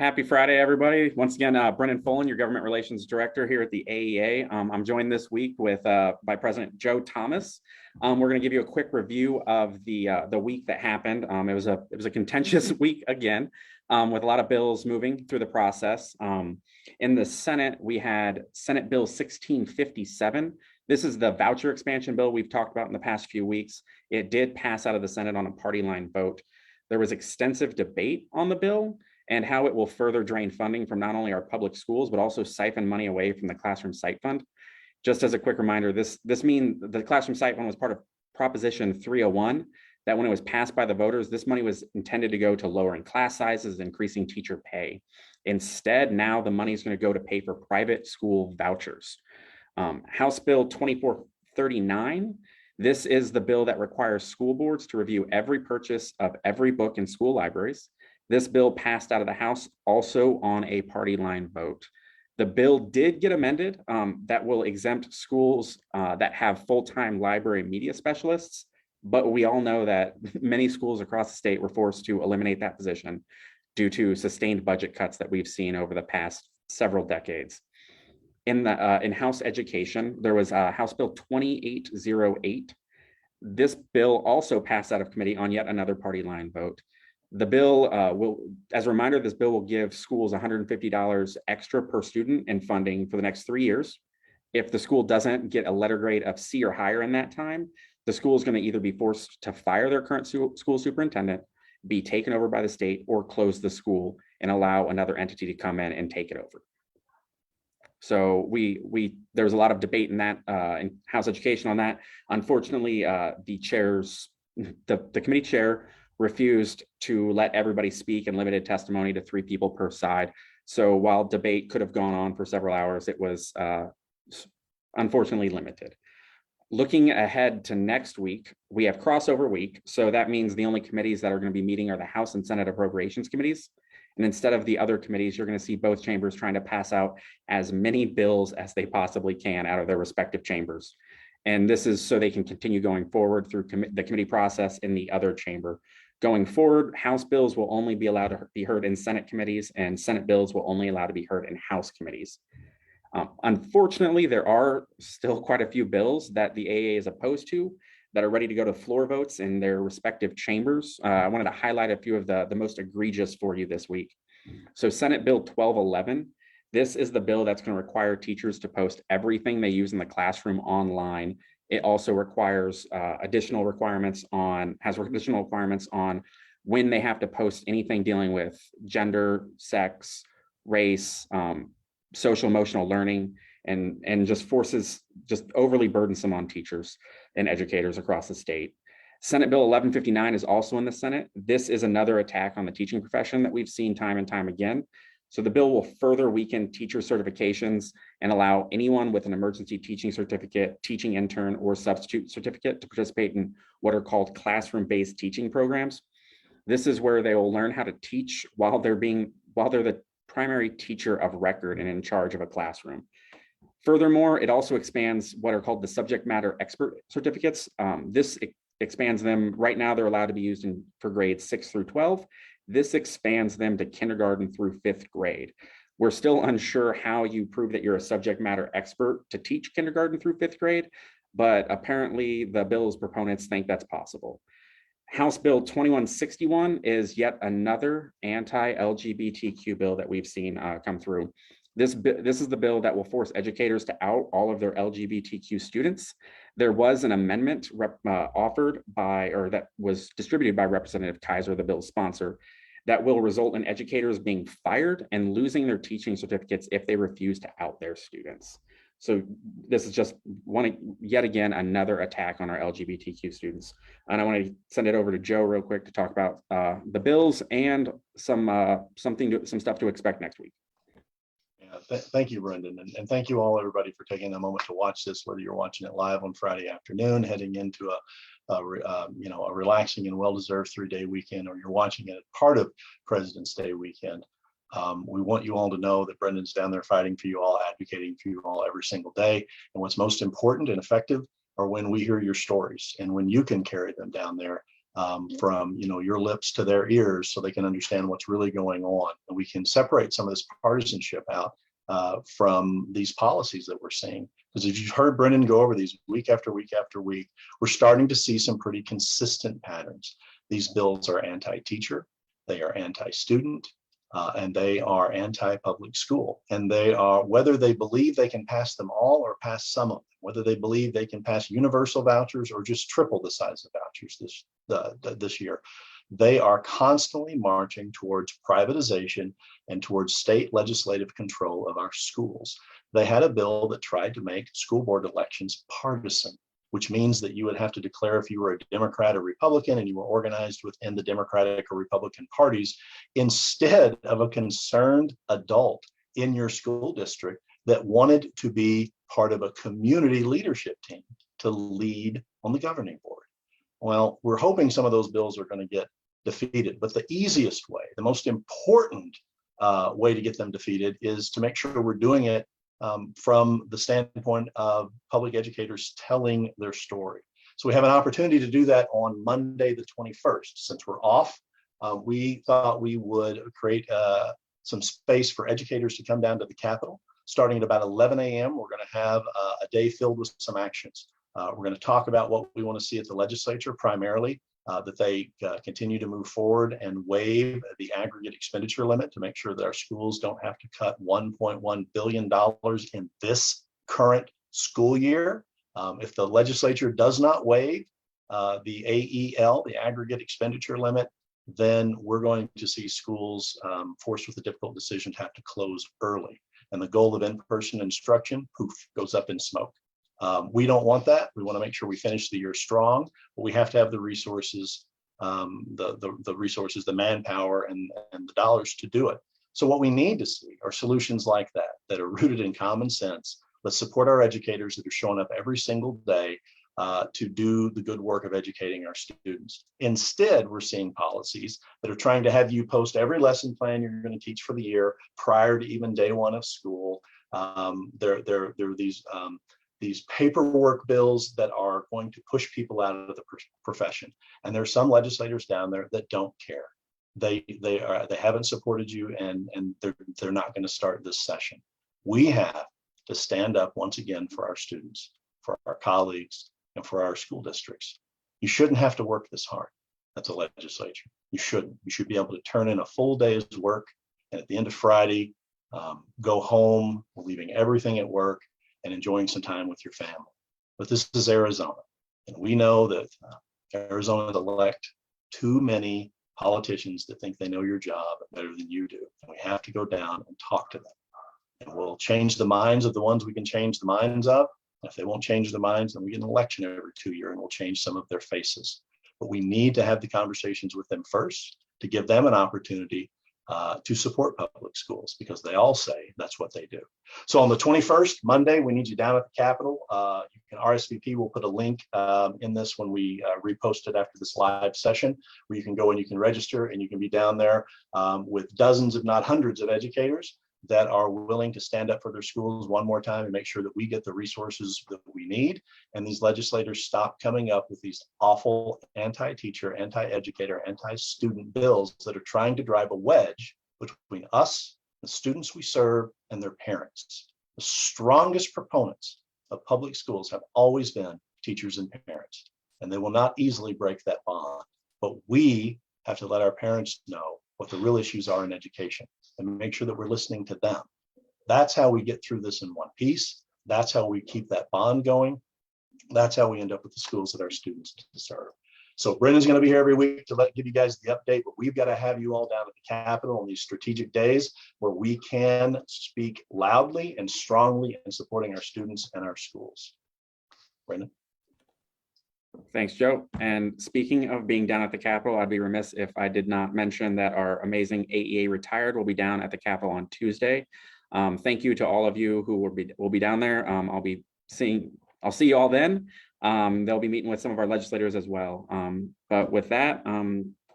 Happy Friday, everybody. Once again, Brendan Folan, your Government Relations Director here at the AEA. I'm joined this week with by President Joe Thomas. We're going to give you a quick review of the week that happened. It was a contentious week again, with a lot of bills moving through the process. In the Senate, we had Senate Bill 1657. This is the voucher expansion bill we've talked about in the past few weeks. It did pass out of the Senate on a party line vote. There was extensive debate on the bill and how it will further drain funding from not only our public schools, but also siphon money away from the Classroom Site Fund. Just as a quick reminder, this means the Classroom Site Fund was part of Proposition 301, that when it was passed by the voters, this money was intended to go to lowering class sizes, increasing teacher pay. Instead, now the money is going to go to pay for private school vouchers. House Bill 2439, this is the bill that requires school boards to review every purchase of every book in school libraries. This bill passed out of the House also on a party line vote. The bill did get amended that will exempt schools that have full-time library media specialists, but we all know that many schools across the state were forced to eliminate that position due to sustained budget cuts that we've seen over the past several decades. In House Education, there was House Bill 2808. This bill also passed out of committee on yet another party line vote. The bill will, as a reminder, this bill will give schools $150 extra per student in funding for the next 3 years. If the school doesn't get a letter grade of C or higher in that time, the school is going to either be forced to fire their current school superintendent, be taken over by the state, or close the school and allow another entity to come in and take it over. So there was a lot of debate in that in House Education on that. Unfortunately, the committee chair refused to let everybody speak and limited testimony to 3 people per side. So while debate could have gone on for several hours, it was unfortunately limited. Looking ahead to next week, we have crossover week. So that means the only committees that are going to be meeting are the House and Senate Appropriations Committees. And instead of the other committees, you're going to see both chambers trying to pass out as many bills as they possibly can out of their respective chambers. And this is so they can continue going forward through the committee process in the other chamber. Going forward, House bills will only be allowed to be heard in Senate committees, and Senate bills will only allowed to be heard in House committees. Unfortunately, there are still quite a few bills that the AEA is opposed to that are ready to go to floor votes in their respective chambers. I wanted to highlight a few of the most egregious for you this week. So Senate Bill 1211, this is the bill that's going to require teachers to post everything they use in the classroom online. It also requires additional requirements on when they have to post anything dealing with gender, sex, race, social emotional learning, and just overly burdensome on teachers and educators across the state. Senate Bill 1159 is also in the Senate. This is another attack on the teaching profession that we've seen time and time again. So the bill will further weaken teacher certifications and allow anyone with an emergency teaching certificate, teaching intern, or substitute certificate to participate in what are called classroom-based teaching programs. This is where they will learn how to teach while they're the primary teacher of record and in charge of a classroom. Furthermore, it also expands what are called the subject matter expert certificates. This expands them. Right now, they're allowed to be used for grades 6 through 12. This expands them to kindergarten through 5th grade. We're still unsure how you prove that you're a subject matter expert to teach kindergarten through 5th grade, but apparently the bill's proponents think that's possible. House Bill 2161 is yet another anti-LGBTQ bill that we've seen come through. This is the bill that will force educators to out all of their LGBTQ students. There was an amendment that was distributed by Representative Kaiser, the bill's sponsor, that will result in educators being fired and losing their teaching certificates if they refuse to out their students. So this is just yet again another attack on our LGBTQ students. And I want to send it over to Joe real quick to talk about the bills and some stuff to expect next week. Thank you, Brendan, and thank you all, everybody, for taking a moment to watch this, whether you're watching it live on Friday afternoon, heading into a relaxing and well-deserved 3-day weekend, or you're watching it as part of President's Day weekend. We want you all to know that Brendan's down there fighting for you all, advocating for you all every single day. And what's most important and effective are when we hear your stories and when you can carry them down there from your lips to their ears, so they can understand what's really going on, and we can separate some of this partisanship out from these policies that we're seeing. Because if you've heard Brendan go over these week after week after week, we're starting to see some pretty consistent patterns. These bills are anti-teacher, they are anti-student, and they are anti-public school. And they are, whether they believe they can pass them all or pass some of them, whether they believe they can pass universal vouchers or just triple the size of vouchers this year, they are constantly marching towards privatization and towards state legislative control of our schools. They had a bill that tried to make school board elections partisan, which means that you would have to declare if you were a Democrat or Republican and you were organized within the Democratic or Republican parties, instead of a concerned adult in your school district that wanted to be part of a community leadership team to lead on the governing board. Well, we're hoping some of those bills are going to get defeated, but the easiest way, the most important way to get them defeated is to make sure we're doing it from the standpoint of public educators telling their story. So we have an opportunity to do that on Monday, the 21st. Since we're off, we thought we would create some space for educators to come down to the Capitol. Starting at about 11 a.m., we're going to have a day filled with some actions. We're going to talk about what we want to see at the legislature, primarily that they continue to move forward and waive the aggregate expenditure limit to make sure that our schools don't have to cut $1.1 billion in this current school year. If the legislature does not waive the AEL, the aggregate expenditure limit, then we're going to see schools forced with a difficult decision to have to close early. And the goal of in-person instruction, poof, goes up in smoke. We don't want that. We want to make sure we finish the year strong, but we have to have the resources, the resources, the manpower, and the dollars to do it. So what we need to see are solutions like that are rooted in common sense. Let's support our educators that are showing up every single day to do the good work of educating our students. Instead, we're seeing policies that are trying to have you post every lesson plan you're going to teach for the year prior to even day one of school. There are these paperwork bills that are going to push people out of the profession. And there's some legislators down there that don't care. They haven't supported you, and they're not going to start this session. We have to stand up once again for our students, for our colleagues, and for our school districts. You shouldn't have to work this hard at the legislature. You shouldn't. You should be able to turn in a full day's work, and at the end of Friday, go home, leaving everything at work, and enjoying some time with your family. But this is Arizona, and we know that Arizona elect too many politicians that think they know your job better than you do. And we have to go down and talk to them. And we'll change the minds of the ones we can change the minds of. And if they won't change their minds, then we get an election every 2 years and we'll change some of their faces. But we need to have the conversations with them first to give them an opportunity to support public schools, because they all say that's what they do. So on the 21st, Monday, we need you down at the Capitol. You can RSVP. We'll put a link in this when we repost it after this live session, where you can go and you can register, and you can be down there with dozens, if not hundreds, of educators that are willing to stand up for their schools one more time and make sure that we get the resources that we need. And these legislators stop coming up with these awful anti-teacher, anti-educator, anti-student bills that are trying to drive a wedge between us, the students we serve, and their parents. The strongest proponents of public schools have always been teachers and parents, and they will not easily break that bond. But we have to let our parents know what the real issues are in education and make sure that we're listening to them. That's how we get through this in one piece. That's how we keep that bond going. That's how we end up with the schools that our students deserve. So Brendan's going to be here every week to give you guys the update, but we've got to have you all down at the Capitol on these strategic days where we can speak loudly and strongly in supporting our students and our schools. Brendan. Thanks, Joe. And speaking of being down at the Capitol, I'd be remiss if I did not mention that our amazing AEA retired will be down at the Capitol on Tuesday. Thank you to all of you who will be down there. I'll see you all then. They'll be meeting with some of our legislators as well. But with that,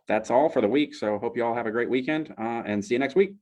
that's all for the week. So hope you all have a great weekend and see you next week.